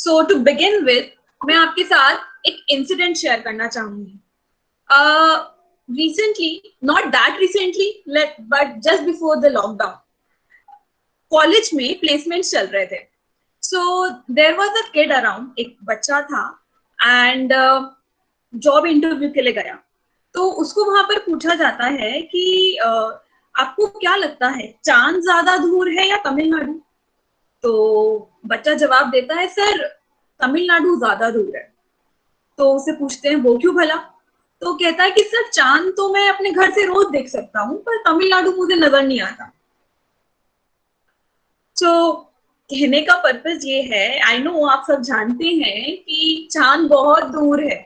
So to begin with, मैं आपके साथ एक इंसिडेंट शेयर करना चाहूंगी. Recently, not that recently, but just before the lockdown, college में प्लेसमेंट्स चल रहे थे. So there was a kid around, एक बच्चा था एंड जॉब इंटरव्यू के लिए गया. तो उसको वहां पर पूछा जाता है कि आपको क्या लगता है, चांद ज्यादा दूर है या तमिलनाडु? तो बच्चा जवाब देता है, सर तमिलनाडु ज्यादा दूर है. तो उसे पूछते हैं वो क्यों भला? तो कहता है कि सर चांद तो मैं अपने घर से रोज देख सकता हूँ, पर तमिलनाडु मुझे नजर नहीं आता. तो कहने का पर्पज ये है, आई नो आप सब जानते हैं कि चांद बहुत दूर है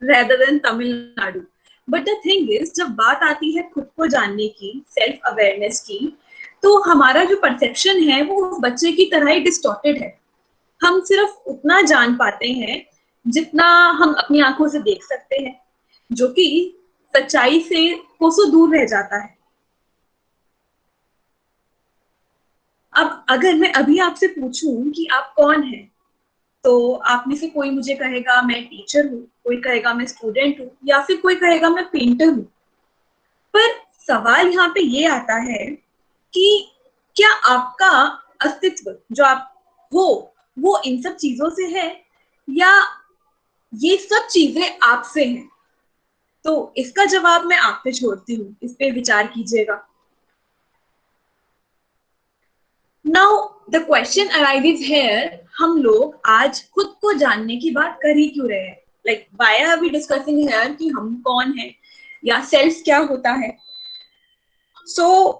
rather than Tamil Nadu. But the thing is, जब बात आती है खुद को जानने की, सेल्फ अवेयरनेस की, तो हमारा जो परसेप्शन है वो उस बच्चे की तरह ही डिस्टॉर्टेड है. हम सिर्फ उतना जान पाते हैं जितना हम अपनी आंखों से देख सकते हैं, जो कि सच्चाई से कोसों दूर रह जाता है. अब अगर मैं अभी आपसे पूछूं कि आप कौन हैं, तो आप में से कोई मुझे कहेगा मैं टीचर हूँ, कोई कहेगा मैं स्टूडेंट हूँ, या फिर कोई कहेगा मैं पेंटर हूँ. पर सवाल यहाँ पे ये आता है कि क्या आपका अस्तित्व जो आप हो वो इन सब चीजों से है, या ये सब चीजें आपसे हैं? तो इसका जवाब मैं आप पे छोड़ती हूँ, इस पे विचार कीजिएगा. Now the question arises here, हम लोग आज खुद को जानने की बात कर ही क्यों रहे हैं? Like why are we discussing here कि हम कौन है या सेल्फ क्या होता है? सो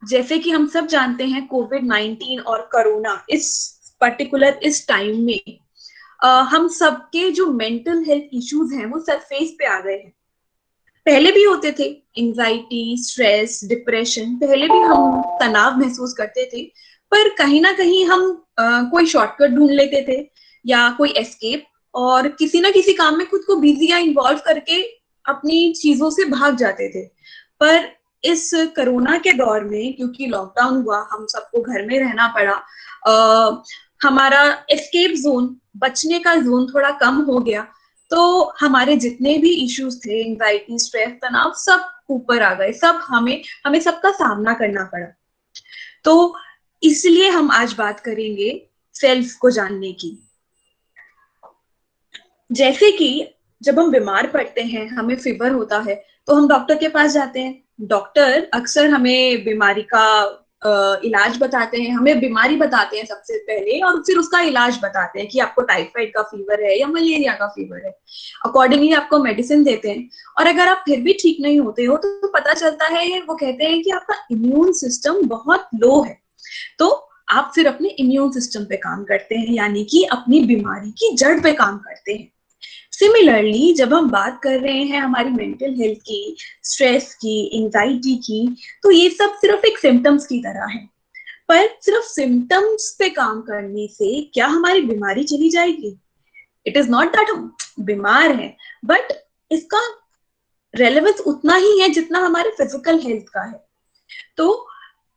जैसे कि हम सब जानते हैं, कोविड-19 और कोरोना, इस पर्टिकुलर इस टाइम में हम सबके जो मेंटल हेल्थ इश्यूज हैं वो सरफेस पे आ गए हैं. पहले भी होते थे, एंजाइटी, स्ट्रेस, डिप्रेशन, पहले भी हम तनाव महसूस करते थे. पर कहीं ना कहीं हम कोई शॉर्टकट ढूंढ लेते थे या कोई एस्केप, और किसी ना किसी काम में खुद को बिजी या इन्वॉल्व करके अपनी चीजों से भाग जाते थे. पर इस कोरोना के दौर में, क्योंकि लॉकडाउन हुआ, हम सबको घर में रहना पड़ा, हमारा एस्केप जोन, बचने का जोन थोड़ा कम हो गया. तो हमारे जितने भी इश्यूज थे, एंजाइटी, स्ट्रेस, तनाव, सब ऊपर आ गए. सब हमें हमें सबका सामना करना पड़ा. तो इसलिए हम आज बात करेंगे सेल्फ को जानने की. जैसे कि जब हम बीमार पड़ते हैं, हमें फीवर होता है, तो हम डॉक्टर के पास जाते हैं. डॉक्टर अक्सर हमें बीमारी का इलाज बताते हैं, हमें बीमारी बताते हैं सबसे पहले, और फिर उसका इलाज बताते हैं कि आपको टाइफाइड का फीवर है या मलेरिया का फीवर है. अकॉर्डिंगली आपको मेडिसिन देते हैं. और अगर आप फिर भी ठीक नहीं होते हो तो पता चलता है, वो कहते हैं कि आपका इम्यून सिस्टम बहुत लो है. तो आप फिर अपने इम्यून सिस्टम पे काम करते हैं, यानी कि अपनी बीमारी की जड़ पे काम करते हैं. सिमिलरली, जब हम बात कर रहे हैं हमारी मेंटल हेल्थ की, स्ट्रेस की, एंजाइटी की, तो ये सब सिर्फ एक सिम्टम्स की तरह है. पर सिर्फ सिम्टम्स पे काम करने से क्या हमारी बीमारी चली जाएगी? इट इज नॉट दैट हम बीमार हैं, बट इसका रेलेवेंस उतना ही है जितना हमारे फिजिकल हेल्थ का है. तो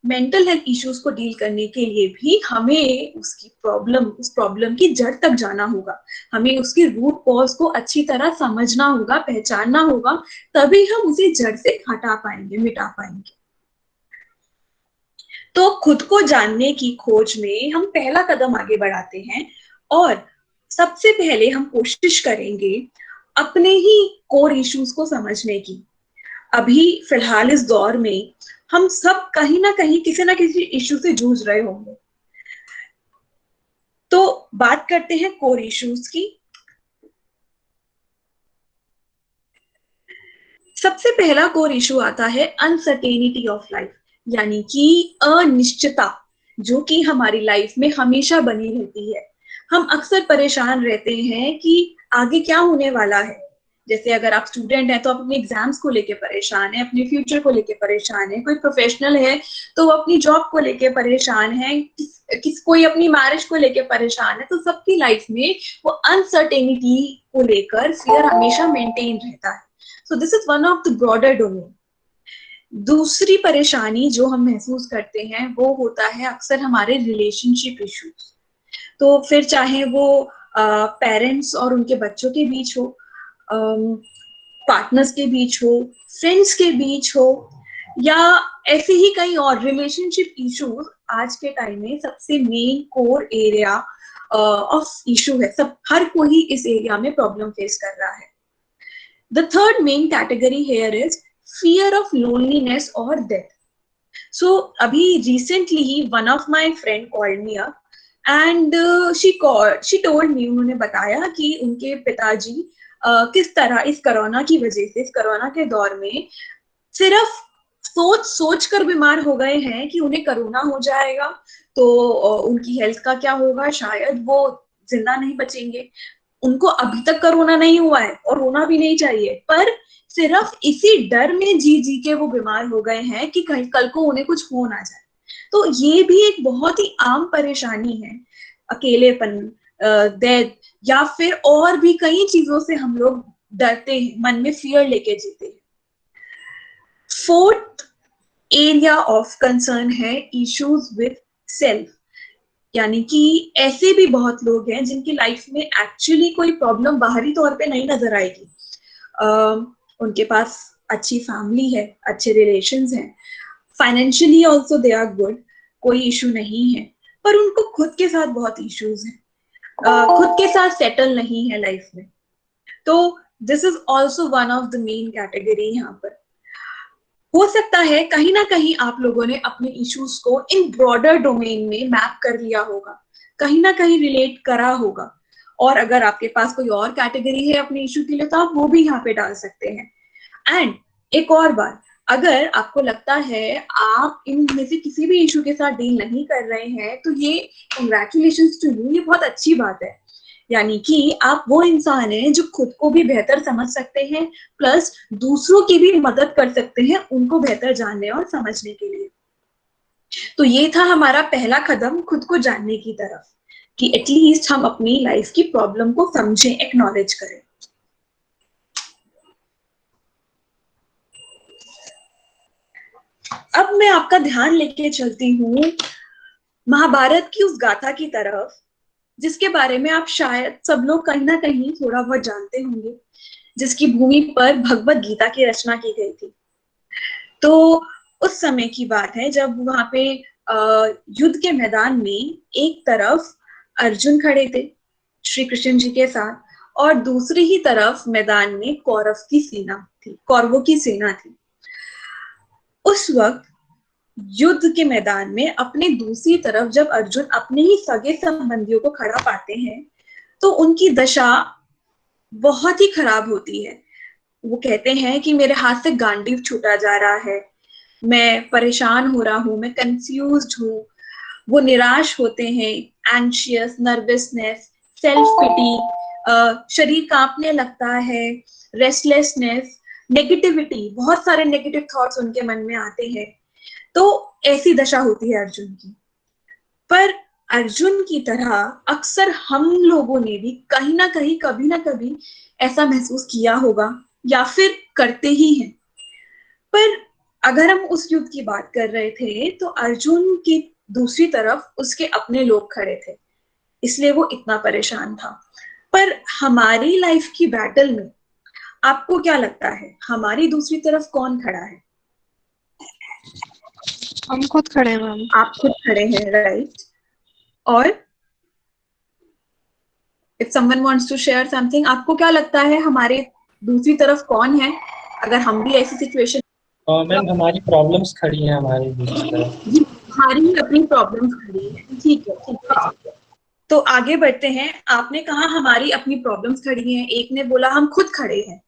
मेंटल हेल्थ इश्यूज को डील करने के लिए भी हमें उस प्रॉब्लम की जड़ तक जाना होगा. हमें उसकी रूट कॉज को अच्छी तरह समझना होगा, पहचानना होगा, तभी हम उसे जड़ से हटा पाएंगे, मिटा पाएंगे. तो खुद को जानने की खोज में हम पहला कदम आगे बढ़ाते हैं, और सबसे पहले हम कोशिश करेंगे अपने ही कोर इश्यूज को समझने की. अभी फिलहाल इस दौर में हम सब कहीं ना किसी इश्यू से जूझ रहे होंगे. तो बात करते हैं कोर इश्यूज की. सबसे पहला कोर इशू आता है अनसर्टेनिटी ऑफ लाइफ, यानी कि अनिश्चितता, जो कि हमारी लाइफ में हमेशा बनी रहती है. हम अक्सर परेशान रहते हैं कि आगे क्या होने वाला है. जैसे अगर आप स्टूडेंट हैं तो आप अपने एग्जाम्स को लेके परेशान है, अपने फ्यूचर को लेके परेशान है. कोई प्रोफेशनल है तो वो अपनी जॉब को लेके परेशान है, कोई अपनी मैरिज को लेके परेशान है. तो सबकी लाइफ में वो अनसर्टेनिटी को लेकर फियर हमेशा मेंटेन रहता है. So this is one of the broader domain. दूसरी परेशानी जो हम महसूस करते हैं वो होता है अक्सर हमारे रिलेशनशिप इश्यूज. तो फिर चाहे वो पेरेंट्स और उनके बच्चों के बीच हो, पार्टनर्स के बीच हो, फ्रेंड्स के बीच हो, या ऐसे ही कई और रिलेशनशिप इश्यूज आज के टाइम में सबसे main core area of issue है। सब हर कोई इस एरिया में प्रॉब्लम फेस कर रहा है। The third main category here is fear of loneliness और डेथ। सो अभी recently he one of my friend called me up and she told me, उन्होंने बताया कि उनके पिताजी किस तरह इस कोरोना की वजह से, इस कोरोना के दौर में सिर्फ सोच सोच कर बीमार हो गए हैं कि उन्हें कोरोना हो जाएगा तो उनकी हेल्थ का क्या होगा, शायद वो जिंदा नहीं बचेंगे। उनको अभी तक कोरोना नहीं हुआ है और होना भी नहीं चाहिए, पर सिर्फ इसी डर में जी जी के वो बीमार हो गए हैं कि कल को उन्हें कुछ हो ना जाए। तो ये भी एक बहुत ही आम परेशानी है, अकेलेपन, डेथ, या फिर और भी कई चीजों से हम लोग डरते हैं, मन में फियर लेके जीते हैं। फोर्थ एरिया ऑफ कंसर्न है इश्यूज विद सेल्फ, यानी कि ऐसे भी बहुत लोग हैं जिनकी लाइफ में एक्चुअली कोई प्रॉब्लम बाहरी तौर पे नहीं नजर आएगी। उनके पास अच्छी फैमिली है, अच्छे रिलेशंस हैं, financially also they are good, कोई इशू नहीं है, पर उनको खुद के साथ बहुत इश्यूज हैं, खुद के साथ सेटल नहीं है लाइफ में। तो this is also one of the main category. यहाँ पर हो सकता है कहीं ना कहीं आप लोगों ने अपने इश्यूज को इन ब्रॉडर डोमेन में मैप कर लिया होगा, कहीं ना कहीं रिलेट करा होगा, और अगर आपके पास कोई और कैटेगरी है अपने इशू के लिए तो आप वो भी यहाँ पे डाल सकते हैं। एंड एक और बात, अगर आपको लगता है आप इनमें से किसी भी इशू के साथ डील नहीं कर रहे हैं तो ये कंग्रेचुलेशंस टू यू, ये बहुत अच्छी बात है। यानी कि आप वो इंसान हैं जो खुद को भी बेहतर समझ सकते हैं, प्लस दूसरों की भी मदद कर सकते हैं उनको बेहतर जानने और समझने के लिए। तो ये था हमारा पहला कदम खुद को जानने की तरफ, कि एटलीस्ट हम अपनी लाइफ की प्रॉब्लम को समझें, एक्नॉलेज करें। अब मैं आपका ध्यान लेके चलती हूँ महाभारत की उस गाथा की तरफ, जिसके बारे में आप शायद सब लोग कहीं ना कहीं थोड़ा बहुत जानते होंगे, जिसकी भूमि पर भगवत गीता की रचना की गई थी। तो उस समय की बात है जब वहां पे युद्ध के मैदान में एक तरफ अर्जुन खड़े थे श्री कृष्ण जी के साथ, और दूसरी ही तरफ मैदान में कौरव की सेना थी, कौरवों की सेना थी। उस वक्त युद्ध के मैदान में अपने दूसरी तरफ जब अर्जुन अपने ही सगे संबंधियों को खड़ा पाते हैं तो उनकी दशा बहुत ही खराब होती है। वो कहते हैं कि मेरे हाथ से गांडीव छूटा जा रहा है, मैं परेशान हो रहा हूं, मैं कंफ्यूज्ड हूँ। वो निराश होते हैं, एंशियस, नर्वसनेस, सेल्फ पिटी, शरीर कांपने लगता है, रेस्टलेसनेस, नेगेटिविटी, बहुत सारे नेगेटिव थॉट्स उनके मन में आते हैं। तो ऐसी दशा होती है अर्जुन की। पर अर्जुन की तरह अक्सर हम लोगों ने भी कहीं ना कहीं, कभी ना कभी ऐसा महसूस किया होगा या फिर करते ही हैं। पर अगर हम उस युद्ध की बात कर रहे थे तो अर्जुन की दूसरी तरफ उसके अपने लोग खड़े थे, इसलिए वो इतना परेशान था। पर हमारी लाइफ की बैटल में आपको क्या लगता है, हमारी दूसरी तरफ कौन खड़ा है? हम खुद खड़े हैं मैम। आप खुद खड़े हैं, राइट। और if someone wants to share something, आपको क्या लगता है हमारे दूसरी तरफ कौन है अगर हम भी ऐसी सिचुएशन? मैम हमारी प्रॉब्लम्स खड़ी हैं हमारी दूसरी तरफ। जी, हमारी अपनी प्रॉब्लम्स खड़ी है। ठीक है, ठीक है, ठीक है। तो आगे बढ़ते हैं। आपने कहा हमारी अपनी प्रॉब्लम्स खड़ी हैं, एक ने बोला हम खुद खड़े हैं,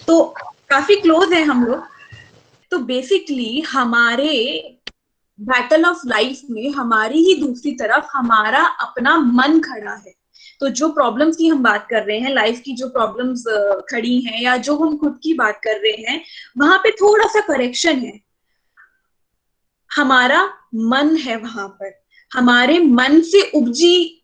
तो काफी क्लोज है हम लोग। तो बेसिकली हमारे बैटल ऑफ लाइफ में हमारी ही दूसरी तरफ हमारा अपना मन खड़ा है। तो जो प्रॉब्लम्स की हम बात कर रहे हैं, लाइफ की जो प्रॉब्लम्स खड़ी हैं या जो हम खुद की बात कर रहे हैं, वहां पे थोड़ा सा करेक्शन है। हमारा मन है वहां पर, हमारे मन से उपजी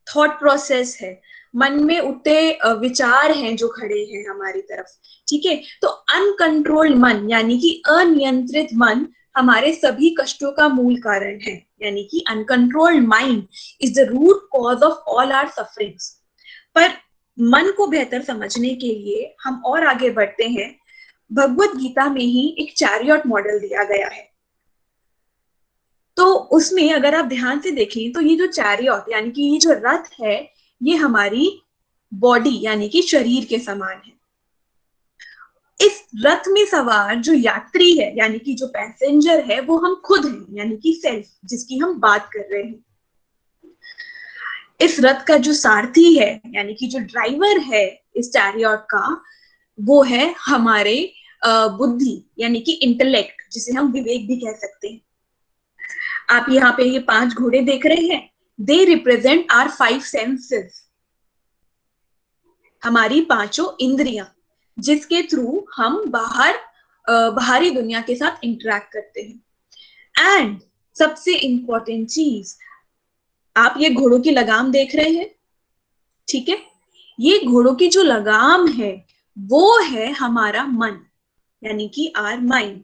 थॉट प्रोसेस है, मन में उठते विचार हैं जो खड़े हैं हमारी तरफ। ठीक है, तो अनकंट्रोल्ड मन यानी कि अनियंत्रित मन हमारे सभी कष्टों का मूल कारण है, यानी कि uncontrolled mind is the root cause of all our sufferings. पर मन को बेहतर समझने के लिए हम और आगे बढ़ते हैं। भगवत गीता में ही एक चैरियट मॉडल दिया गया है। तो उसमें अगर आप ध्यान से देखें तो ये जो चैरियट यानी कि ये जो रथ है, ये हमारी बॉडी यानी कि शरीर के समान है। इस रथ में सवार जो यात्री है यानी कि जो पैसेंजर है वो हम खुद हैं, यानी कि सेल्फ, जिसकी हम बात कर रहे हैं। इस रथ का जो सारथी है यानी कि जो ड्राइवर है इस चैरियट का, वो है हमारे बुद्धि यानी कि इंटेलेक्ट, जिसे हम विवेक भी कह सकते हैं। आप यहाँ पे ये 5 घोड़े देख रहे हैं, दे रिप्रेजेंट आवर 5 सेंसेस, हमारी 5 इंद्रियां, जिसके थ्रू हम बाहरी दुनिया के साथ इंटरेक्ट करते हैं। एंड सबसे इंपॉर्टेंट चीज, आप ये घोड़ों की लगाम देख रहे हैं, ठीक है? ये घोड़ों की जो लगाम है वो है हमारा मन, यानी कि आवर माइंड।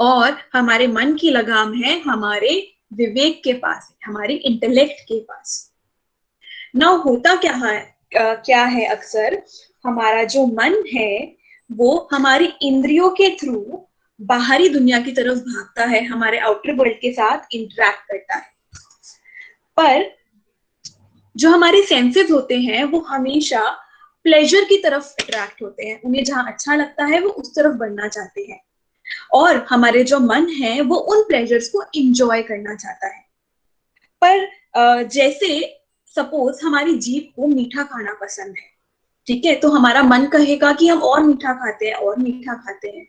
और हमारे मन की लगाम है हमारे विवेक के पास, हमारे इंटेलेक्ट के पास। ना होता क्या है अक्सर हमारा जो मन है वो हमारी इंद्रियों के थ्रू बाहरी दुनिया की तरफ भागता है, हमारे आउटर वर्ल्ड के साथ इंटरेक्ट करता है। पर जो हमारे सेंसेस होते हैं वो हमेशा प्लेजर की तरफ अट्रैक्ट होते हैं, उन्हें जहां अच्छा लगता है वो उस तरफ बढ़ना चाहते हैं। और हमारे जो मन है वो उन प्लेजर्स को इंजॉय करना चाहता है। पर जैसे सपोज हमारी जीभ को मीठा खाना पसंद है, ठीक है, तो हमारा मन कहेगा कि हम और मीठा खाते हैं और मीठा खाते हैं।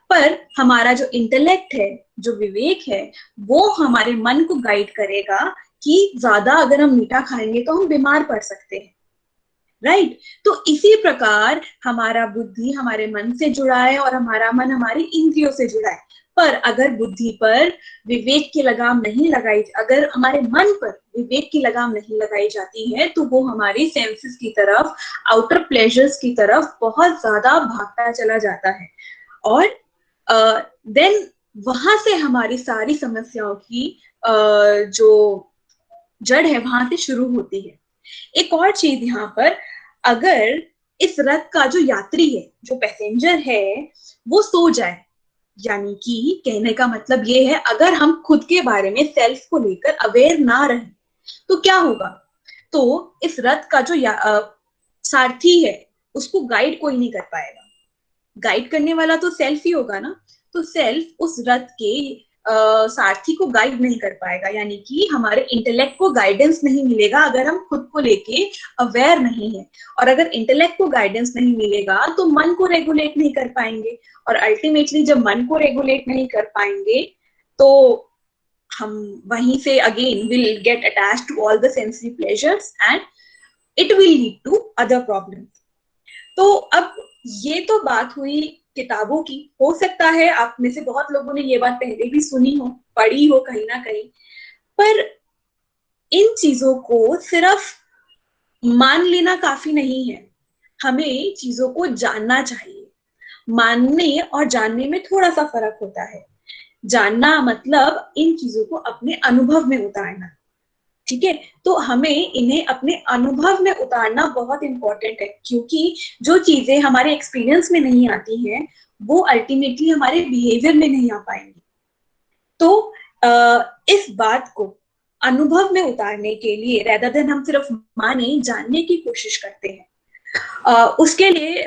पर हमारा जो इंटेलेक्ट है, जो विवेक है, वो हमारे मन को गाइड करेगा कि ज्यादा अगर हम मीठा खाएंगे तो हम बीमार पड़ सकते हैं, राइट? तो इसी प्रकार हमारा बुद्धि हमारे मन से जुड़ा है और हमारा मन हमारी इंद्रियों से जुड़ा है। पर अगर बुद्धि पर विवेक की लगाम नहीं लगाई, अगर हमारे मन पर विवेक की लगाम नहीं लगाई जाती है तो वो हमारी सेंसेस की तरफ, आउटर प्लेजर्स की तरफ बहुत ज्यादा भागता चला जाता है। और देन वहां से हमारी सारी समस्याओं की जो जड़ है वहां से शुरू होती है। एक और चीज यहाँ पर, अगर इस रथ का जो यात्री है, जो पैसेंजर है, वो सो जाए, यानी कि कहने का मतलब ये है अगर हम खुद के बारे में सेल्फ को लेकर अवेयर ना रहे तो क्या होगा? तो इस रथ का जो सारथी है उसको गाइड कोई नहीं कर पाएगा। गाइड करने वाला तो सेल्फ ही होगा ना। तो सेल्फ उस रथ के सारथी को गाइड नहीं कर पाएगा, यानी कि हमारे इंटेलेक्ट को गाइडेंस नहीं मिलेगा अगर हम खुद को लेके अवेयर नहीं है। और अगर इंटेलेक्ट को गाइडेंस नहीं मिलेगा तो मन को रेगुलेट नहीं कर पाएंगे, और अल्टीमेटली जब मन को रेगुलेट नहीं कर पाएंगे तो हम वहीं से again will get attached to all the sensory pleasures and it will lead to other problems. तो अब ये तो बात हुई किताबों की। हो सकता है आप में से बहुत लोगों ने ये बात पहले भी सुनी हो, पढ़ी हो कहीं ना कहीं, पर इन चीजों को सिर्फ मान लेना काफी नहीं है, हमें चीजों को जानना चाहिए। मानने और जानने में थोड़ा सा फर्क होता है। जानना मतलब इन चीजों को अपने अनुभव में उतारना, ठीक है? तो हमें इन्हें अपने अनुभव में उतारना बहुत इंपॉर्टेंट है, क्योंकि जो चीजें हमारे एक्सपीरियंस में नहीं आती हैं वो अल्टीमेटली हमारे बिहेवियर में नहीं आ पाएंगी। तो इस बात को अनुभव में उतारने के लिए रेदर देन हम सिर्फ माने, जानने की कोशिश करते हैं। उसके लिए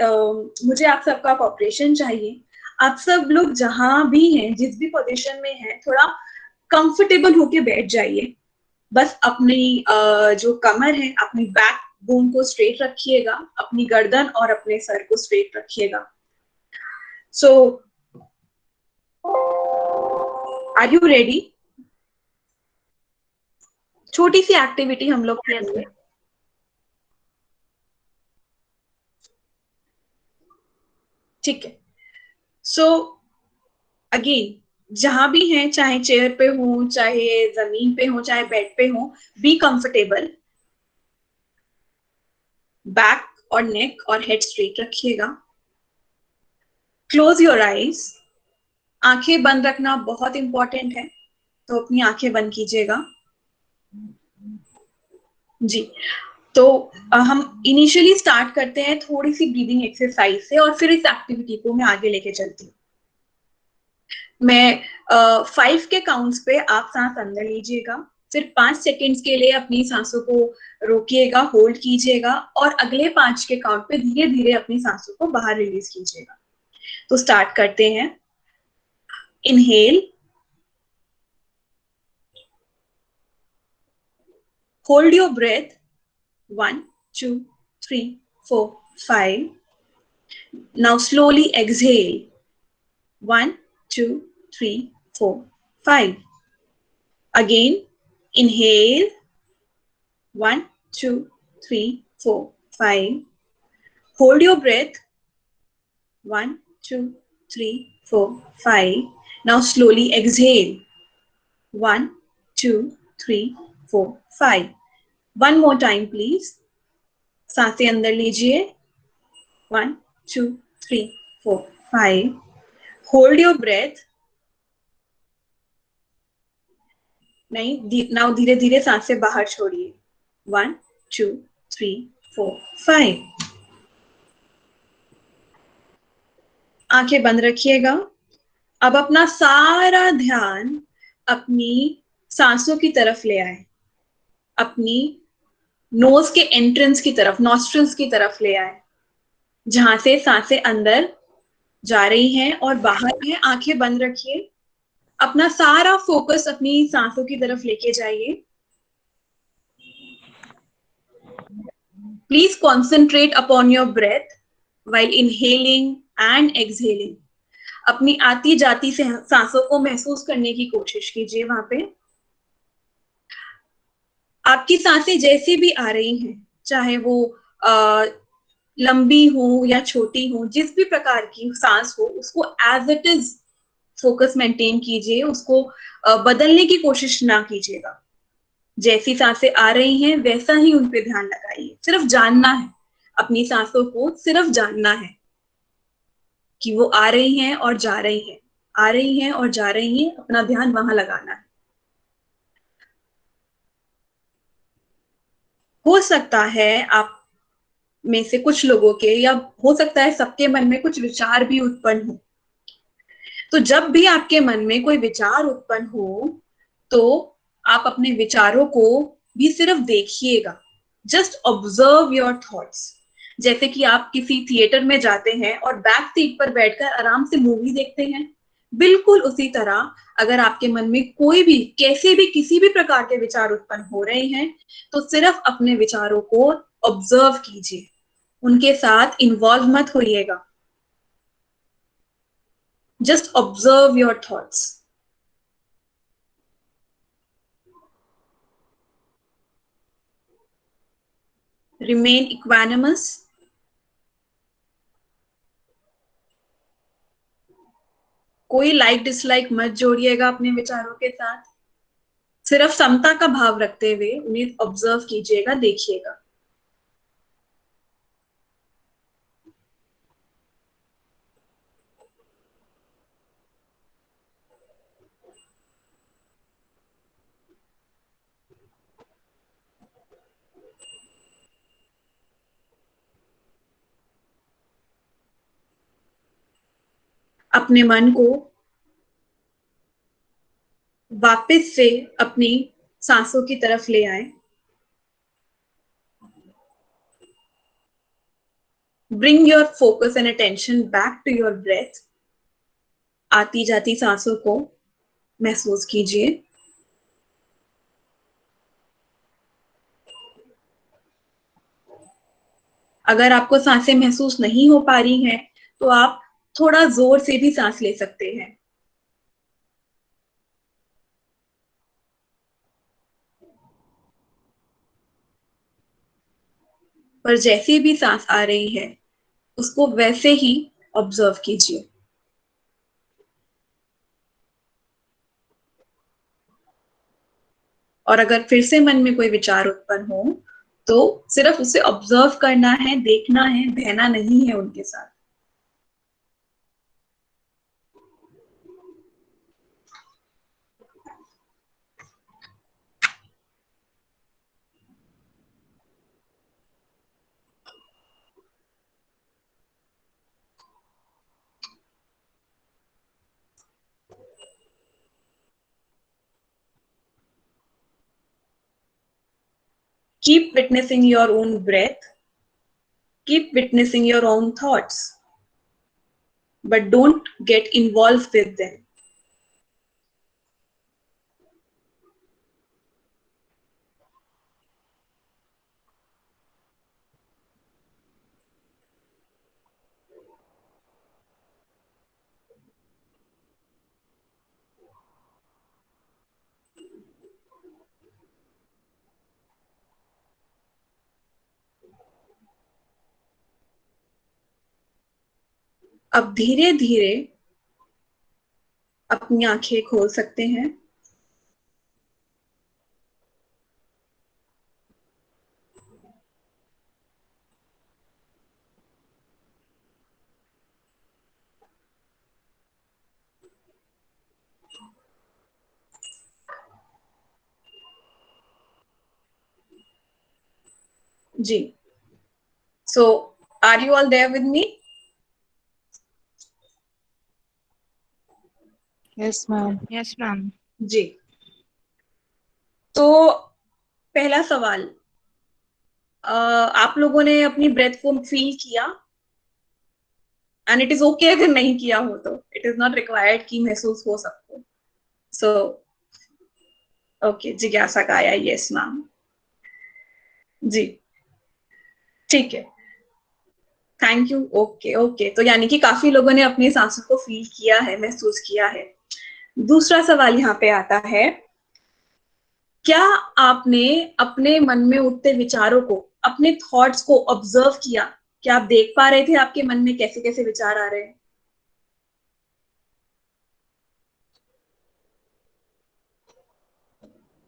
मुझे आप सबका कॉपरेशन चाहिए। आप सब लोग जहां भी हैं, जिस भी पोजीशन में हैं, थोड़ा कंफर्टेबल होके बैठ जाइए। बस अपनी जो कमर है, अपनी बैक बोन को स्ट्रेट रखिएगा, अपनी गर्दन और अपने सर को स्ट्रेट रखिएगा। सो आर यू रेडी? छोटी सी एक्टिविटी हम लोग करेंगे। ठीक है। सो अगेन जहां भी हैं, चाहे चेयर पे हो, चाहे जमीन पे हो, चाहे बेड पे हो, बी कंफर्टेबल। बैक और नेक और हेड स्ट्रेट रखिएगा। क्लोज योर आईज आंखें बंद रखना बहुत इंपॉर्टेंट है, तो अपनी आंखें बंद कीजिएगा जी। तो हम इनिशियली स्टार्ट करते हैं थोड़ी सी ब्रीदिंग एक्सरसाइज से, और फिर इस एक्टिविटी को मैं आगे लेके चलती हूँ। मैं 5 के काउंट्स पे आप सांस अंदर लीजिएगा, फिर 5 सेकेंड्स के लिए अपनी सांसों को रोकिएगा, होल्ड कीजिएगा, और अगले 5 के काउंट पे धीरे धीरे अपनी सांसों को बाहर रिलीज कीजिएगा। तो स्टार्ट करते हैं। Inhale, hold your breath, 1 2 3 4 5. Now slowly exhale, 1 2 3 4 5. Again, inhale, 1 2 3 4 5. Hold your breath, 1 2 3 4 5. Now slowly exhale, 1 2 3 4 5. One more time please. सांसें अंदर लीजिए, 1 2 3 4 5. Hold your breath. नहीं, नाउ धीरे धीरे सांसें बाहर छोड़िए, 1 2 3 4 5. आंखें बंद रखिएगा। अब अपना सारा ध्यान अपनी सांसों की तरफ ले आए, अपनी नोज के एंट्रेंस की तरफ, नॉस्ट्रल्स की तरफ ले आए, जहां से सांसें अंदर जा रही हैं और बाहर हैं। आंखें बंद रखिए, अपना सारा फोकस अपनी सांसों की तरफ लेके जाइए। Please concentrate upon your breath while inhaling and exhaling. अपनी आती जाती से सांसों को महसूस करने की कोशिश कीजिए। वहां पे आपकी सांसें जैसी भी आ रही हैं, चाहे वो लंबी हो या छोटी हो, जिस भी प्रकार की सांस हो, उसको as it is focus maintain कीजिए, उसको बदलने की कोशिश ना कीजिएगा। जैसी सांसें आ रही हैं वैसा ही उन पे ध्यान लगाइए। सिर्फ जानना है, अपनी सांसों को सिर्फ जानना है कि वो आ रही हैं और जा रही हैं, आ रही हैं और जा रही हैं। अपना ध्यान वहां लगाना है। हो सकता है आप में से कुछ लोगों के, या हो सकता है सबके मन में कुछ विचार भी उत्पन्न हो। तो जब भी आपके मन में कोई विचार उत्पन्न हो, तो आप अपने विचारों को भी सिर्फ देखिएगा। Just observe your thoughts. जैसे कि आप किसी थिएटर में जाते हैं और बैक सीट पर बैठकर आराम से मूवी देखते हैं, बिल्कुल उसी तरह अगर आपके मन में कोई भी, कैसे भी, किसी भी प्रकार के विचार उत्पन्न हो रहे हैं, तो सिर्फ अपने विचारों को ऑब्जर्व कीजिए, उनके साथ इन्वॉल्व मत होइएगा। Just observe your thoughts. Remain equanimous. कोई लाइक डिसलाइक मत जोड़िएगा अपने विचारों के साथ। सिर्फ समता का भाव रखते हुए उन्हें ऑब्जर्व कीजिएगा, देखिएगा। अपने मन को वापस से अपनी सांसों की तरफ ले आए। Bring your focus and attention back to your breath. आती जाती सांसों को महसूस कीजिए। अगर आपको सांसें महसूस नहीं हो पा रही हैं, तो आप थोड़ा जोर से भी सांस ले सकते हैं। पर जैसी भी सांस आ रही है, उसको वैसे ही ऑब्जर्व कीजिए। और अगर फिर से मन में कोई विचार उत्पन्न हो, तो सिर्फ उसे ऑब्जर्व करना है, देखना है, बहना नहीं है उनके साथ। Keep witnessing your own breath. Keep witnessing your own thoughts. But don't get involved with them. अब धीरे धीरे अपनी आंखें खोल सकते हैं। जी, so are you all there with me? Yes, ma'am. Yes, ma'am. जी, तो पहला सवाल, आप लोगों ने अपनी ब्रेथ को फील किया? एंड इट इज ओके अगर नहीं किया हो तो, इट इज नॉट रिक्वायर्ड कि महसूस हो सबको। सो ओके, जिज्ञासा का आया यस मैम। जी ठीक है, थैंक यू। ओके ओके, तो यानी कि काफी लोगों ने अपनी सांसों को फील किया है, महसूस किया है। दूसरा सवाल यहाँ पे आता है, क्या आपने अपने मन में उठते विचारों को, अपने थॉट्स को ऑब्जर्व किया? क्या आप देख पा रहे थे आपके मन में कैसे कैसे विचार आ रहे हैं?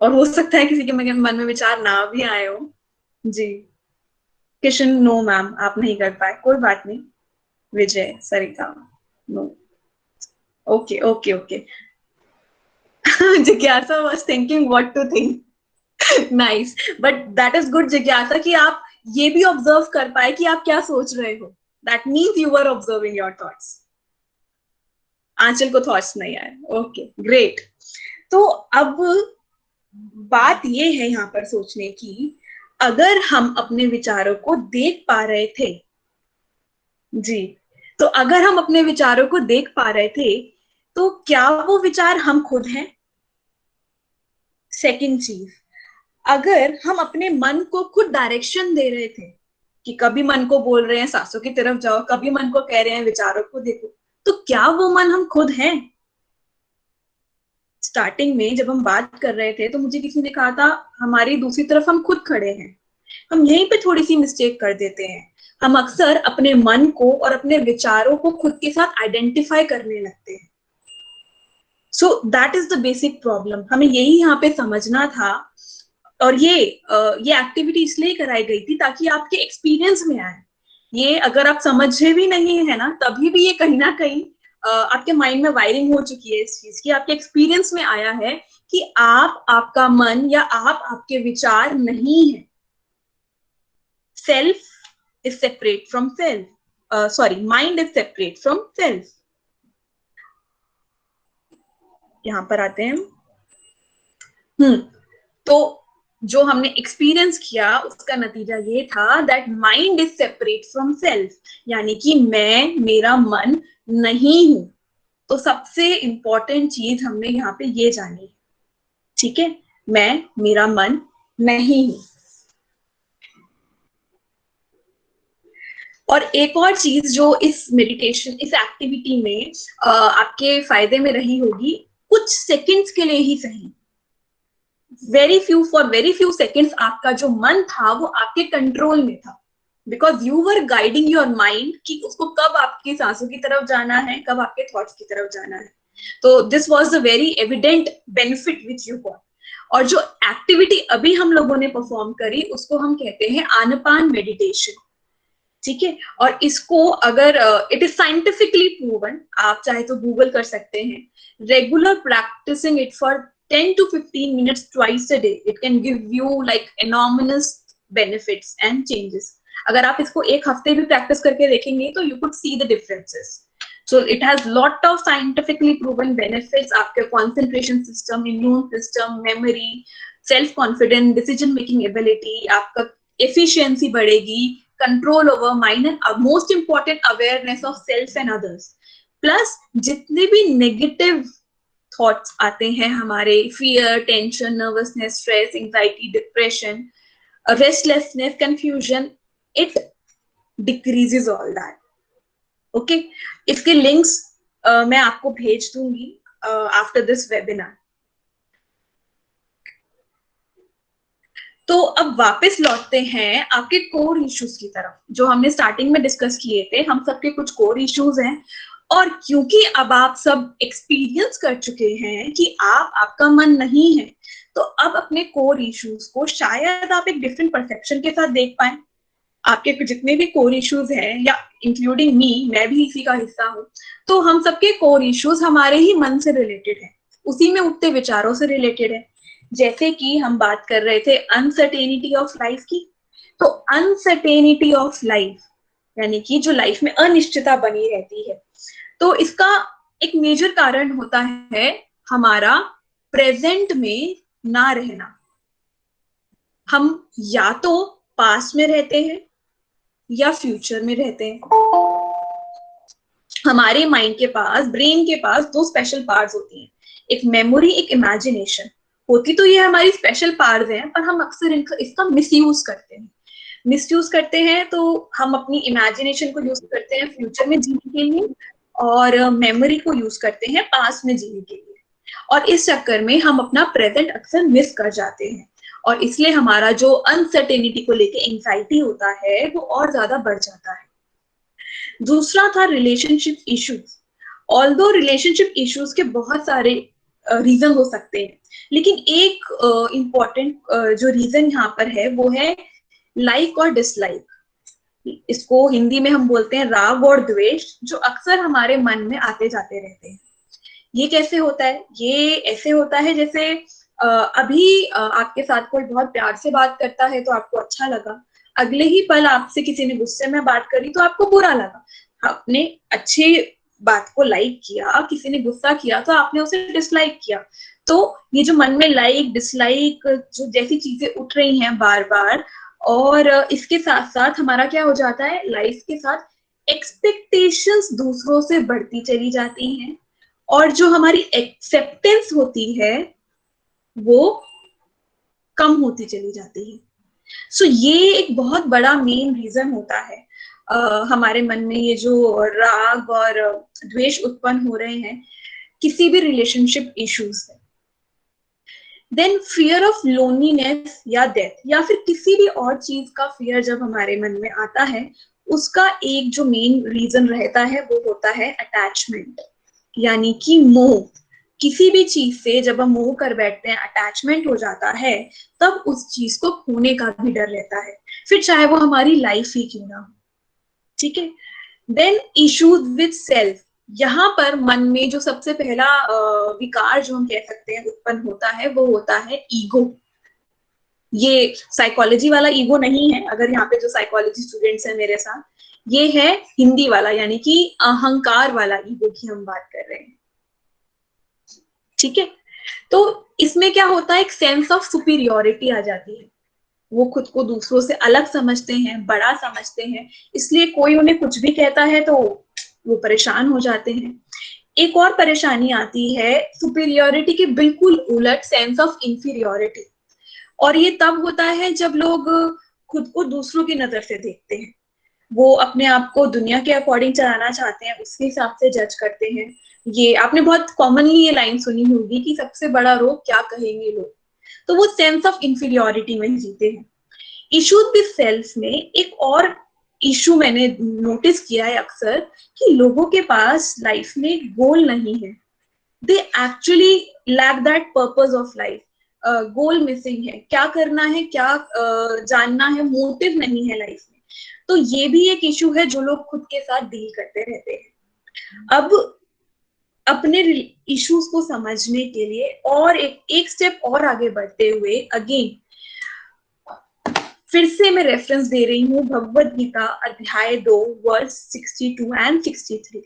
और हो सकता है किसी के मन में विचार ना भी आए हो। जी किशन, नो मैम, आप नहीं कर पाए, कोई बात नहीं। विजय, सरिता, नो। Okay okay okay. जिज्ञासा was thinking what to think. Nice, but that is good जिज्ञासा कि आप ये भी ऑब्जर्व कर पाए कि आप क्या सोच रहे हो। That means you are observing your thoughts. Aanchal को थॉट्स नहीं आए। Okay great. तो अब बात ये है यहाँ पर सोचने की, अगर हम अपने विचारों को देख पा रहे थे, जी, तो अगर हम अपने विचारों को देख पा रहे थे तो क्या वो विचार हम खुद हैं? सेकंड चीज, अगर हम अपने मन को खुद डायरेक्शन दे रहे थे कि कभी मन को बोल रहे हैं सांसों की तरफ जाओ, कभी मन को कह रहे हैं विचारों को देखो, तो क्या वो मन हम खुद हैं? स्टार्टिंग में जब हम बात कर रहे थे तो मुझे किसी ने कहा था हमारी दूसरी तरफ हम खुद खड़े हैं। हम यहीं पे थोड़ी सी मिस्टेक कर देते हैं। हम अक्सर अपने मन को और अपने विचारों को खुद के साथ आइडेंटिफाई करने लगते हैं। So that is the basic problem, हमें यही यहाँ पे समझना था। और ये एक्टिविटी इसलिए कराई गई थी ताकि आपके एक्सपीरियंस में आए। ये अगर आप समझे भी नहीं है ना, तभी भी ये कहीं ना कहीं आपके माइंड में वायरिंग हो चुकी है इस चीज की, आपके एक्सपीरियंस में आया है कि आप, आपका मन या आप, आपके विचार नहीं है। Self is separate from self, sorry, mind is separate from self. यहां पर आते हैं। तो जो हमने एक्सपीरियंस किया उसका नतीजा ये था that mind is separate from self, यानी कि मैं, मेरा मन नहीं हूं। तो सबसे इंपॉर्टेंट चीज हमने यहाँ पे ये जानी, ठीक है, मैं, मेरा मन नहीं हूं। और एक और चीज जो इस मेडिटेशन, इस एक्टिविटी में आपके फायदे में रही होगी, कुछ सेकंड्स के लिए ही सही, फॉर वेरी फ्यू सेकेंड्स आपका जो मन था वो आपके कंट्रोल में था, because you were guiding your mind कि उसको कब आपकी सांसों की तरफ जाना है, कब आपके थॉट्स की तरफ जाना है। तो this was the very evident benefit which you got. और जो एक्टिविटी अभी हम लोगों ने परफॉर्म करी उसको हम कहते हैं आनापान मेडिटेशन, ठीक है। और इसको अगर इट इज साइंटिफिकली प्रूवन, आप चाहे तो गूगल कर सकते हैं, regular practicing it for 10 to 15 minutes twice a day, it can give you like enormous benefits and changes. अगर आप इसको एक हफ्ते भी प्रैक्टिस करके देखेंगे तो you could see the differences. So it has lot of scientifically proven benefits. आपके concentration system, immune system, memory, self confidence, decision making ability, आपका एफिशिएंसी बढ़ेगी, control over mind and most important awareness of self and others. Plus जितने भी negative thoughts आते हैं हमारे, fear, tension, nervousness, stress, anxiety, depression, restlessness, confusion, it decreases all that. Okay, इसके links मैं आपको भेज दूंगी आफ्टर दिस वेबिनार। तो अब वापस लौटते हैं आपके कोर इश्यूज की तरफ, जो हमने स्टार्टिंग में डिस्कस किए थे। हम सबके कुछ कोर इश्यूज हैं, और क्योंकि अब आप सब एक्सपीरियंस कर चुके हैं कि आपका मन नहीं है, तो अब अपने कोर इश्यूज को शायद आप एक डिफरेंट परसेप्शन के साथ देख पाए। आपके जितने भी कोर इश्यूज हैं, या इंक्लूडिंग मी, मैं भी इसी का हिस्सा हूं, तो हम सबके कोर इश्यूज हमारे ही मन से रिलेटेड है, उसी में उठते विचारों से रिलेटेड है। जैसे कि हम बात कर रहे थे अनसर्टेनिटी ऑफ लाइफ की, तो अनसर्टेनिटी ऑफ लाइफ यानी कि जो लाइफ में अनिश्चितता बनी रहती है, तो इसका एक मेजर कारण होता है हमारा प्रेजेंट में ना रहना। हम या तो पास्ट में रहते हैं या फ्यूचर में रहते हैं। हमारे माइंड के पास, ब्रेन के पास दो स्पेशल पार्ट्स होती हैं, एक मेमोरी, एक इमेजिनेशन। होती तो ये हमारी स्पेशल पार्ट्स हैं, पर हम अक्सर इसका मिसयूज करते हैं। तो हम अपनी इमेजिनेशन को यूज करते हैं फ्यूचर में जीने के लिए, और मेमोरी को यूज करते हैं पास्ट में जीने के लिए, और इस चक्कर में हम अपना प्रेजेंट अक्सर मिस कर जाते हैं, और इसलिए हमारा जो अनसर्टेनिटी को लेके एंजाइटी होता है वो और ज्यादा बढ़ जाता है। दूसरा था relationship issues. Although relationship issues के बहुत सारे रीजन हो सकते हैं, लेकिन एक इम्पॉर्टेंट जो रीजन यहाँ पर है वो है लाइक और डिसलाइक। इसको हिंदी में हम बोलते हैं राग और द्वेष, जो अक्सर हमारे मन में आते जाते रहते हैं। ये कैसे होता है? ये ऐसे होता है जैसे अभी आपके साथ कोई बहुत प्यार से बात करता है तो आपको अच्छा लगा, अगले ही पल आपसे किसी ने गुस्से में बात करी तो आपको बुरा लगा। आपने अच्छी बात को लाइक किया, किसी ने गुस्सा किया तो आपने उसे डिसलाइक किया। तो ये जो मन में लाइक डिसलाइक जो जैसी चीजें उठ रही हैं बार बार, और इसके साथ साथ हमारा क्या हो जाता है, लाइफ के साथ एक्सपेक्टेशंस दूसरों से बढ़ती चली जाती हैं, और जो हमारी एक्सेप्टेंस होती है वो कम होती चली जाती है। सो ये एक बहुत बड़ा मेन रीजन होता है हमारे मन में ये जो राग और द्वेष उत्पन्न हो रहे हैं किसी भी रिलेशनशिप इश्यूज से। देन फियर ऑफ लोनलीनेस या डेथ, या फिर किसी भी और चीज का फियर जब हमारे मन में आता है, उसका एक जो मेन रीजन रहता है वो होता है अटैचमेंट, यानी कि मोह। किसी भी चीज से जब हम मोह कर बैठते हैं, अटैचमेंट हो जाता है, तब उस चीज को खोने का भी डर रहता है, फिर चाहे वो हमारी लाइफ ही क्यों ना हो। ठीक है। देन इश्यूज विद सेल्फ, यहाँ पर मन में जो सबसे पहला विकार जो हम कह सकते हैं उत्पन्न होता है वो होता है ईगो। ये साइकोलॉजी वाला ईगो नहीं है, अगर यहाँ पे जो साइकोलॉजी स्टूडेंट्स हैं मेरे साथ, ये है हिंदी वाला, यानी कि अहंकार वाला ईगो की हम बात कर रहे हैं। ठीक है। तो इसमें क्या होता है, एक सेंस ऑफ सुपीरियोरिटी आ जाती है। वो खुद को दूसरों से अलग समझते हैं, बड़ा समझते हैं, इसलिए कोई उन्हें कुछ भी कहता है तो वो परेशान हो जाते हैं। एक और परेशानी आती है सुपीरियोरिटी के बिल्कुल उलट, सेंस ऑफ इंफीरियोरिटी। और ये तब होता है जब लोग खुद को दूसरों की नजर से देखते हैं, वो अपने आप को दुनिया के अकॉर्डिंग चलाना चाहते हैं, उसके हिसाब से जज करते हैं। ये आपने बहुत कॉमनली ये लाइन सुनी होगी कि सबसे बड़ा रोग क्या कहेंगे लोग, तो वो सेंस ऑफ इंफीरियोरिटी में जीते हैं। इश्यूज विद सेल्फ में एक और इशू मैंने नोटिस किया है अक्सर, कि लोगों के पास लाइफ में गोल नहीं है। They actually lack that purpose of life. Goal missing है, क्या करना है, क्या जानना है, मोटिव नहीं है लाइफ में। तो ये भी एक इशू है जो लोग खुद के साथ डील करते रहते हैं। अब अपने इश्यूज को समझने के लिए और एक स्टेप और आगे बढ़ते हुए, अगेन फिर से मैं रेफरेंस दे रही हूँ भगवद गीता अध्याय 2 वर्स 62 एंड 63।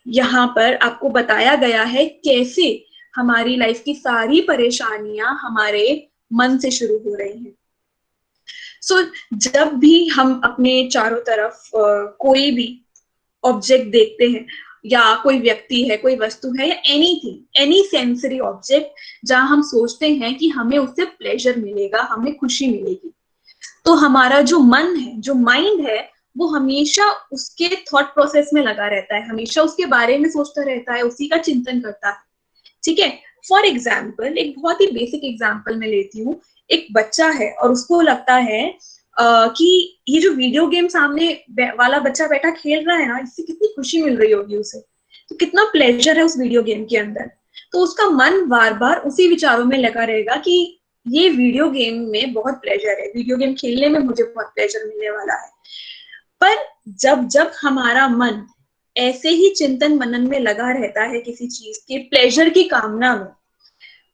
यहाँ पर आपको बताया गया है कैसे हमारी लाइफ की सारी परेशानियां हमारे मन से शुरू हो रही हैं। सो जब भी हम अपने चारों तरफ कोई भी ऑब्जेक्ट देखते हैं, या कोई व्यक्ति है, कोई वस्तु है, या एनीथिंग, एनी सेंसरी ऑब्जेक्ट जहां हम सोचते हैं कि हमें उससे प्लेजर मिलेगा, हमें खुशी मिलेगी, तो हमारा जो मन है, जो माइंड है, वो हमेशा उसके थॉट प्रोसेस में लगा रहता है, हमेशा उसके बारे में सोचता रहता है, उसी का चिंतन करता है। ठीक है। फॉर एग्जाम्पल, एक बहुत ही बेसिक एग्जाम्पल मैं लेती हूँ। एक बच्चा है और उसको लगता है कि ये जो वीडियो गेम सामने वाला बच्चा बैठा खेल रहा है ना, इससे कितनी खुशी मिल रही होगी उसे, तो कितना प्लेजर है उस वीडियो गेम के अंदर। तो उसका मन बार बार उसी विचारों में लगा रहेगा कि ये वीडियो गेम में बहुत प्लेजर है, वीडियो गेम खेलने में मुझे बहुत प्लेजर मिलने वाला है। पर जब जब हमारा मन ऐसे ही चिंतन मनन में लगा रहता है किसी चीज के प्लेजर की कामना में,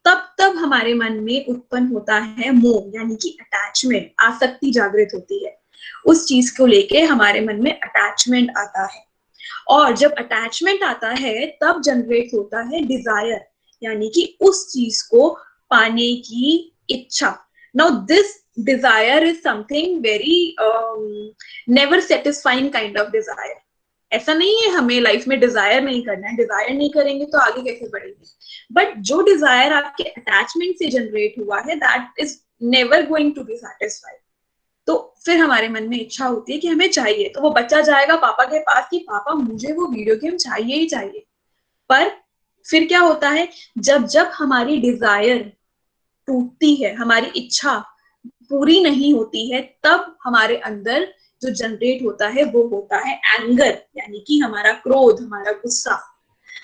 तब तब हमारे मन में उत्पन्न होता है मोह, यानी कि अटैचमेंट, आसक्ति जागृत होती है। उस चीज को लेके हमारे मन में अटैचमेंट आता है, और जब अटैचमेंट आता है तब जनरेट होता है डिजायर, यानी कि उस चीज को पाने की इच्छा। Now this desire is something very never satisfying kind of desire. ऐसा नहीं है हमें लाइफ में डिजायर नहीं करना है, डिजायर नहीं करेंगे तो आगे कैसे बढ़ेंगे, बट जो डिजायर आपके अटैचमेंट से जनरेट हुआ है, that is never going to be satisfied. तो फिर हमारे मन में इच्छा होती है कि हमें चाहिए, तो वो बच्चा जाएगा पापा के पास कि पापा मुझे वो वीडियो गेम चाहिए ही चाहिए। पर फिर क्या होता है, जब जब हमारी डिजायर टूटती है, हमारी इच्छा पूरी नहीं होती है, तब हमारे अंदर जो जनरेट होता है वो होता है एंगर, यानी कि हमारा क्रोध, हमारा गुस्सा।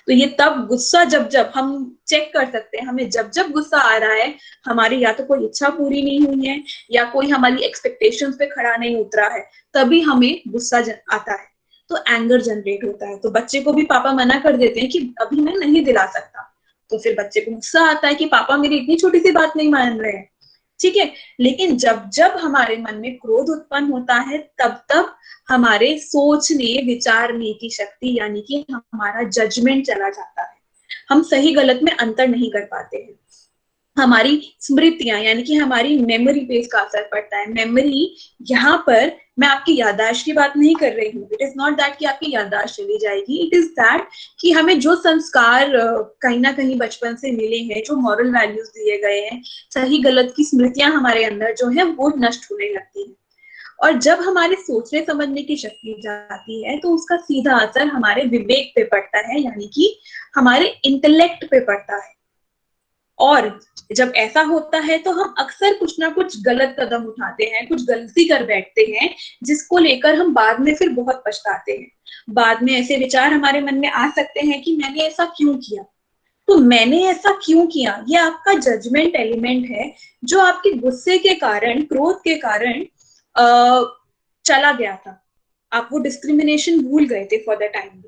तो ये तब गुस्सा, जब जब हम चेक कर सकते हैं, हमें जब जब गुस्सा आ रहा है, हमारी या तो कोई इच्छा पूरी नहीं हुई है, या कोई हमारी एक्सपेक्टेशंस पे खड़ा नहीं उतरा है, तभी हमें गुस्सा आता है, तो एंगर जनरेट होता है। तो बच्चे को भी पापा मना कर देते हैं कि अभी मैं नहीं दिला सकता, तो फिर बच्चे को गुस्सा आता है कि पापा मेरी इतनी छोटी सी बात नहीं मान रहे हैं। ठीक है। लेकिन जब जब हमारे मन में क्रोध उत्पन्न होता है, तब तब हमारे सोचने विचारने की शक्ति, यानी कि हमारा जजमेंट चला जाता है, हम सही गलत में अंतर नहीं कर पाते हैं। हमारी स्मृतियां, यानी कि हमारी मेमोरी पे इसका असर पड़ता है। मेमोरी, यहाँ पर मैं आपकी याददाश्त की बात नहीं कर रही हूँ, इट इज नॉट दैट कि आपकी याददाश्त चली जाएगी, इट इज दैट कि हमें जो संस्कार कहीं ना कहीं बचपन से मिले हैं, जो मॉरल वैल्यूज दिए गए हैं, सही गलत की स्मृतियां हमारे अंदर जो है वो नष्ट होने लगती है। और जब हमारे सोचने समझने की शक्ति जाती है, तो उसका सीधा असर हमारे विवेक पे पड़ता है, यानी कि हमारे इंटेलेक्ट पे पड़ता है। और जब ऐसा होता है तो हम अक्सर कुछ ना कुछ गलत कदम उठाते हैं, कुछ गलती कर बैठते हैं, जिसको लेकर हम बाद में फिर बहुत पछताते हैं। बाद में ऐसे विचार हमारे मन में आ सकते हैं कि मैंने ऐसा क्यों किया। तो मैंने ऐसा क्यों किया, ये आपका जजमेंट एलिमेंट है, जो आपके गुस्से के कारण, क्रोध के कारण चला गया था। आप वो डिस्क्रिमिनेशन भूल गए थे फॉर द टाइम।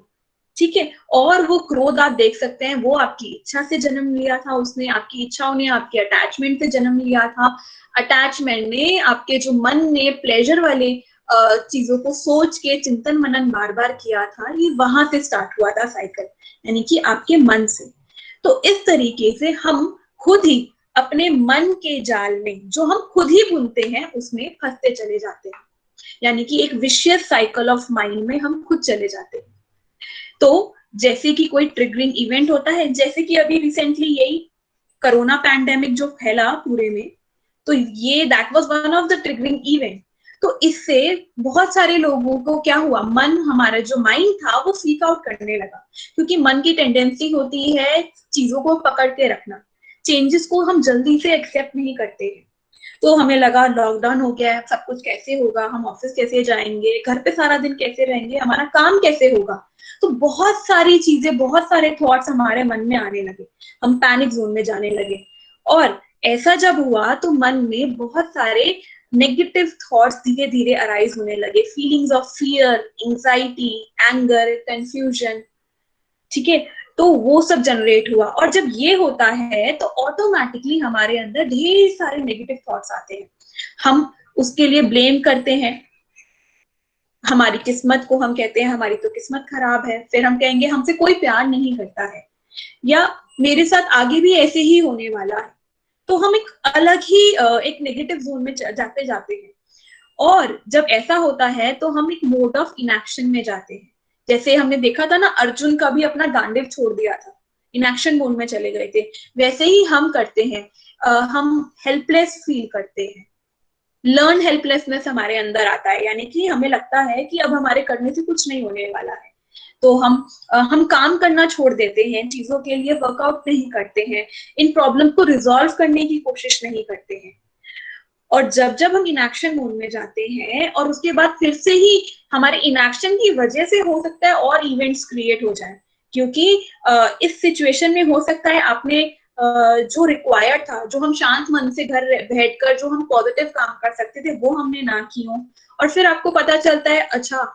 ठीक है। और वो क्रोध आप देख सकते हैं, वो आपकी इच्छा से जन्म लिया था, उसने आपकी इच्छाओं ने, आपके अटैचमेंट से जन्म लिया था। अटैचमेंट ने, आपके जो मन ने प्लेजर वाले चीजों को सोच के चिंतन मनन बार बार किया था, ये वहां से स्टार्ट हुआ था साइकिल, यानी कि आपके मन से। तो इस तरीके से हम खुद ही अपने मन के जाल में, जो हम खुद ही बुनते हैं, उसमें फंसते चले जाते हैं, यानी कि एक विशियस साइकिल ऑफ माइंड में हम खुद चले जाते हैं। तो जैसे कि कोई ट्रिगरिंग इवेंट होता है, जैसे कि अभी रिसेंटली यही कोरोना पैंडेमिक जो फैला पूरे में, तो ये that was one of the triggering event. तो इससे बहुत सारे लोगों को क्या हुआ, मन, हमारा जो माइंड था वो फ्रीक आउट करने लगा, क्योंकि मन की टेंडेंसी होती है चीजों को पकड़ के रखना, चेंजेस को हम जल्दी से एक्सेप्ट नहीं करते हैं। तो हमें लगा लॉकडाउन हो गया है, सब कुछ कैसे होगा, हम ऑफिस कैसे जाएंगे, घर पे सारा दिन कैसे रहेंगे, हमारा काम कैसे होगा। तो बहुत सारी चीजें, बहुत सारे थॉट्स हमारे मन में आने लगे, हम पैनिक जोन में जाने लगे। और ऐसा जब हुआ तो मन में बहुत सारे नेगेटिव थॉट्स धीरे धीरे अराइज होने लगे, feelings of fear, anxiety, anger, confusion. ठीक है। तो वो सब जनरेट हुआ, और जब ये होता है तो ऑटोमेटिकली हमारे अंदर ढेर सारे नेगेटिव थॉट्स आते हैं। हम उसके लिए ब्लेम करते हैं, हमारी किस्मत को हम कहते हैं हमारी तो किस्मत खराब है, फिर हम कहेंगे हमसे कोई प्यार नहीं करता है, या मेरे साथ आगे भी ऐसे ही होने वाला है। तो हम एक अलग ही एक नेगेटिव जोन में जाते जाते हैं। और जब ऐसा होता है तो हम एक मोड ऑफ इनएक्शन में जाते हैं। जैसे हमने देखा था ना, अर्जुन का भी अपना गांडीव छोड़ दिया था, इनएक्शन मोड में चले गए थे। वैसे ही हम करते हैं, हम हेल्पलेस फील करते हैं। लर्न हेल्पलेसनेस हमारे अंदर आता है, यानी कि हमें लगता है कि अब हमारे करने से कुछ नहीं होने वाला है, तो हम काम करना छोड़ देते हैं, चीजों के लिए वर्कआउट नहीं करते हैं, इन प्रॉब्लम को रिजॉल्व करने की कोशिश नहीं करते हैं। और जब जब हम इनएक्शन मोड में जाते हैं और उसके बाद फिर से ही हमारे इनएक्शन की वजह से हो सकता है और इवेंट्स क्रिएट हो जाए, क्योंकि इस सिचुएशन में हो सकता है आपने जो रिक्वायर्ड था, जो हम शांत मन से घर बैठकर जो हम पॉजिटिव काम कर सकते थे, वो हमने ना की हो। और फिर आपको पता चलता है, अच्छा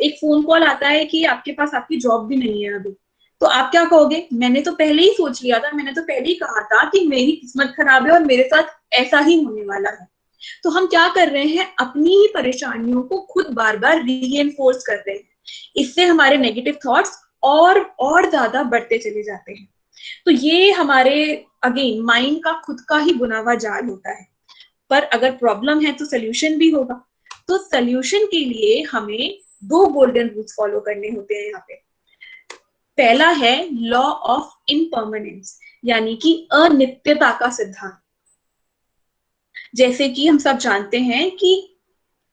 एक फोन कॉल आता है कि आपके पास आपकी जॉब भी नहीं है अभी। तो आप क्या कहोगे? मैंने तो पहले ही सोच लिया था, मैंने तो पहले ही कहा था कि मेरी किस्मत खराब है और मेरे साथ ऐसा ही होने वाला है। तो हम क्या कर रहे हैं, अपनी ही परेशानियों को खुद बार बार रीइंफोर्स कर रहे हैं। इससे हमारे नेगेटिव थॉट्स और ज्यादा बढ़ते चले जाते हैं। तो ये हमारे अगेन माइंड का खुद का ही बुना हुआ जाल होता है। पर अगर प्रॉब्लम है तो सोल्यूशन भी होगा। तो सोल्यूशन के लिए हमें 2 गोल्डन रूल्स फॉलो करने होते हैं यहाँ पे। पहला है लॉ ऑफ इनपरमानेंस, यानी कि अनित्यता का सिद्धांत। जैसे कि हम सब जानते हैं कि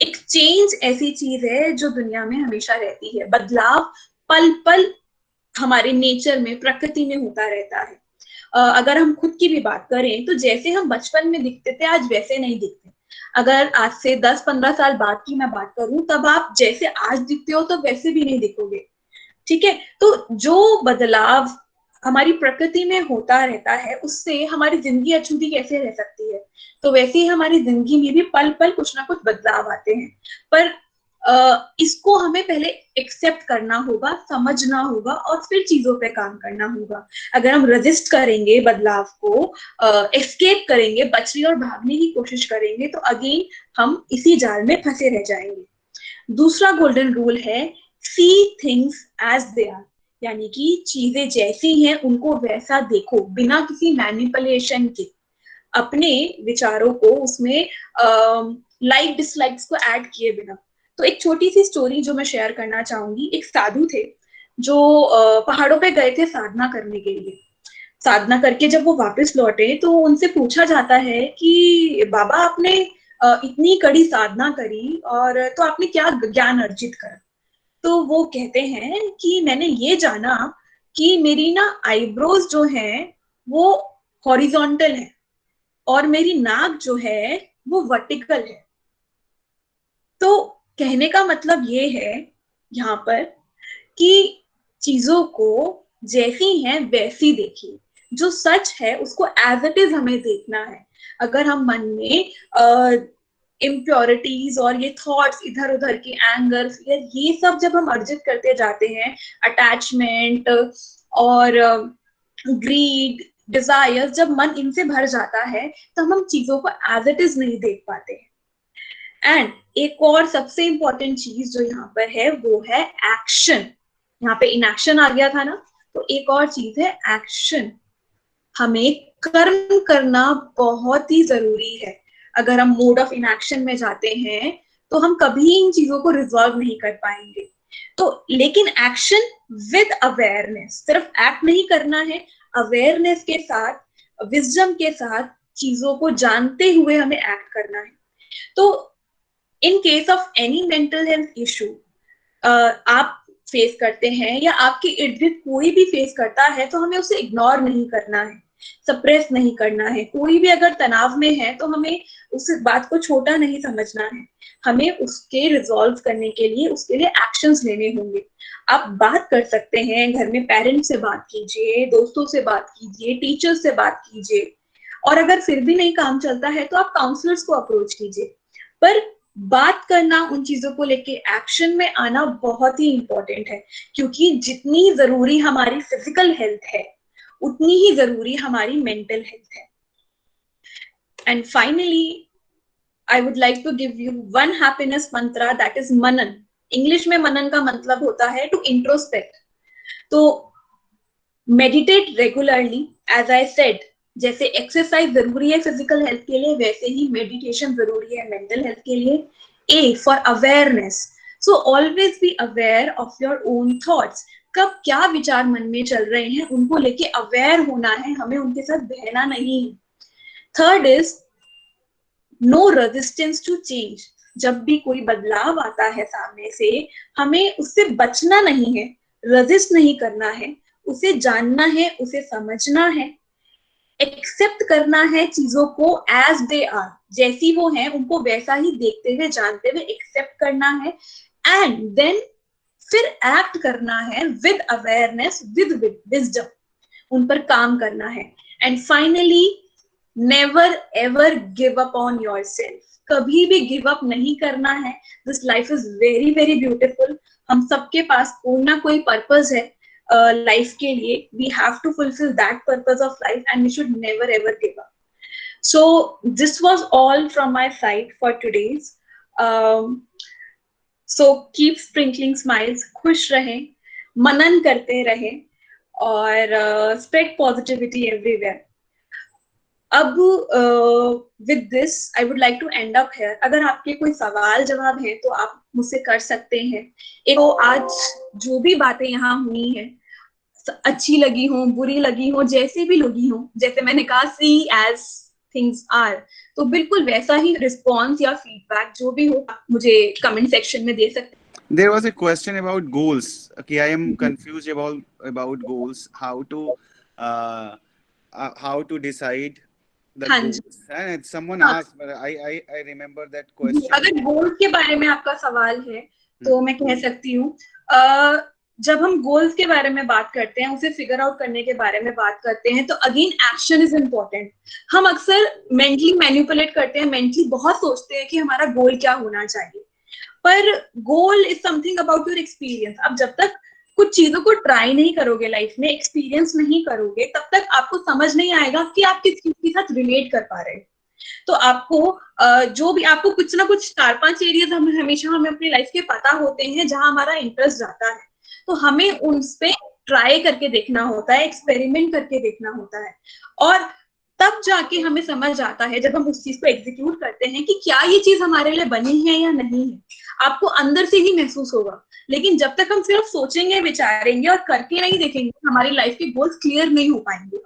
एक चेंज ऐसी चीज है जो दुनिया में हमेशा रहती है। बदलाव पल पल हमारे नेचर में, प्रकृति में होता रहता है। अगर हम खुद की भी बात करें तो जैसे हम बचपन में दिखते थे आज वैसे नहीं दिखते। अगर आज से 10-15 साल बाद की मैं बात करूं, तब आप जैसे आज दिखते हो तो वैसे भी नहीं दिखोगे। ठीक है? तो जो बदलाव हमारी प्रकृति में होता रहता है, उससे हमारी जिंदगी अछूती कैसे रह सकती है? तो वैसे ही हमारी जिंदगी में भी पल पल कुछ ना कुछ बदलाव आते हैं। पर इसको हमें पहले एक्सेप्ट करना होगा, समझना होगा और फिर चीजों पे काम करना होगा। अगर हम रेजिस्ट करेंगे बदलाव को, एस्केप करेंगे, बचने और भागने की कोशिश करेंगे, तो अगेन हम इसी जाल में फंसे रह जाएंगे। दूसरा गोल्डन रूल है see things as they are, यानी कि चीजें जैसी हैं उनको वैसा देखो, बिना किसी मैनिपुलेशन के, अपने विचारों को उसमें लाइक डिसलाइक्स को ऐड किए बिना। तो एक छोटी सी स्टोरी जो मैं शेयर करना चाहूंगी। एक साधु थे जो पहाड़ों पे गए थे साधना करने के लिए। साधना करके जब वो वापस लौटे तो उनसे पूछा जाता है कि बाबा, आपने इतनी कड़ी साधना करी और तो आपने क्या ज्ञान अर्जित करा? तो वो कहते हैं कि मैंने ये जाना कि मेरी ना आईब्रोज जो हैं वो हॉरिजॉन्टल है और मेरी नाक जो है वो वर्टिकल है। तो कहने का मतलब ये है यहाँ पर कि चीजों को जैसी हैं वैसी देखिए। जो सच है उसको एज इट इज हमें देखना है। अगर हम मन में इम्प्योरिटीज और ये थॉट्स, इधर उधर के एंगर, फियर, ये सब जब हम अर्जित करते जाते हैं, अटैचमेंट और ग्रीड, डिजायर, जब मन इनसे भर जाता है तो हम चीजों को एज इट इज नहीं देख पाते हैं। एंड एक और सबसे इंपॉर्टेंट चीज जो यहाँ पर है वो है एक्शन। यहाँ पे इनएक्शन आ गया था ना, तो एक और चीज है एक्शन। हमें कर्म करना बहुत ही जरूरी है। अगर हम मोड ऑफ इनएक्शन में जाते हैं तो हम कभी इन चीजों को रिजॉल्व नहीं कर पाएंगे। तो लेकिन एक्शन विद अवेयरनेस, सिर्फ एक्ट नहीं करना है, अवेयरनेस के साथ, विजडम के साथ, चीजों को जानते हुए हमें एक्ट करना है। तो in case of any mental health issue आप फेस करते हैं या आपके इर्द गिर्द कोई भी फेस करता है, तो हमें उसे इग्नोर नहीं करना है, सप्रेस नहीं करना है। कोई भी अगर तनाव में है तो हमें उस बात को छोटा नहीं समझना है। हमें उसके रिजॉल्व करने के लिए उसके लिए एक्शंस लेने होंगे। आप बात कर सकते हैं, घर में पेरेंट्स से बात कीजिए, दोस्तों से बात कीजिए, टीचर्स से बात कीजिए, और अगर फिर भी नहीं काम चलता है तो आप काउंसलर्स को अप्रोच कीजिए। पर बात करना, उन चीजों को लेके एक्शन में आना बहुत ही इंपॉर्टेंट है, क्योंकि जितनी जरूरी हमारी फिजिकल हेल्थ है उतनी ही जरूरी हमारी मेंटल हेल्थ है। And finally I would like to give you one happiness mantra, that is मनन। इंग्लिश में मनन का मतलब होता है टू इंट्रोस्पेक्ट। तो meditate regularly, as I said, जैसे एक्सरसाइज जरूरी है फिजिकल हेल्थ के लिए, वैसे ही मेडिटेशन जरूरी है मेंटल हेल्थ के लिए. A for awareness. So always be aware of your own thoughts. कब क्या विचार मन में चल रहे हैं उनको लेके अवेयर होना है, हमें उनके साथ बहना नहीं. Third is no resistance to change. जब भी कोई बदलाव आता है सामने से, हमें उससे बचना नहीं है, रेजिस्ट नहीं करना है, उसे जानना है, उसे समझना है, एक्सेप्ट करना है चीजों को एज दे आर, जैसी वो हैं उनको वैसा ही देखते हुए जानते हुए एक्सेप्ट करना है. एंड देन फिर एक्ट करना है विद अवेयरनेस, विद विजडम, उन पर काम करना है. And finally never ever give up on yourself. कभी भी गिव अप नहीं करना है. This life is very very beautiful. हम सबके पास कोई ना कोई पर्पस है लाइफ के लिए. We have to fulfil that purpose of life and we should never ever give up. So this was all from my side for today's. So keep sprinkling smiles. खुश रहें, मनन करते रहें और स्प्रेड पॉजिटिविटी एवरीवेयर. अब with this I would like to end up here. अगर आपके कोई सवाल जवाब है तो आप मुझसे कर सकते हैं. एक तो आज जो भी बातें यहाँ हुई हैं, अच्छी लगी हो, बुरी लगी हो, जैसे भी लगी हो, जैसे मैंने कहा सी एज थिंग्स आर, तो बिल्कुल वैसा ही रिस्पॉन्स या फीडबैक जो भी हो आप मुझे कमेंट सेक्शन में दे सकते हैं. There was a question about goals. Okay, I am confused about goals. How to decide the goals. And someone asked, but I remember that question. अगर गोल्स के बारे में आपका सवाल है तो मैं कह सकती हूँ, जब हम गोल्स के बारे में बात करते हैं, उसे फिगर आउट करने के बारे में बात करते हैं, तो अगेन एक्शन इज इम्पोर्टेंट. हम अक्सर मेंटली मैनिपुलेट करते हैं, मेंटली बहुत सोचते हैं कि हमारा गोल क्या होना चाहिए, पर goal is something about your experience. अब जब तक कुछ चीजों को ट्राई नहीं करोगे लाइफ में, एक्सपीरियंस नहीं करोगे, तब तक आपको समझ नहीं आएगा कि आप किस चीज के साथ रिलेट कर पा रहे हो. तो आपको जो भी आपको कुछ ना कुछ 4-5 एरियाज हमेशा हमें अपनी लाइफ के पता होते हैं जहां हमारा इंटरेस्ट जाता है, तो हमें उन पे ट्राई करके देखना होता है, एक्सपेरिमेंट करके देखना होता है, और तब जाके हमें समझ आता है जब हम उस चीज को एग्जीक्यूट करते हैं कि क्या ये चीज हमारे लिए बनी है या नहीं है. आपको अंदर से ही महसूस होगा. लेकिन जब तक हम सिर्फ सोचेंगे, विचारेंगे और करके नहीं देखेंगे, हमारी लाइफ के गोल्स क्लियर नहीं हो पाएंगे.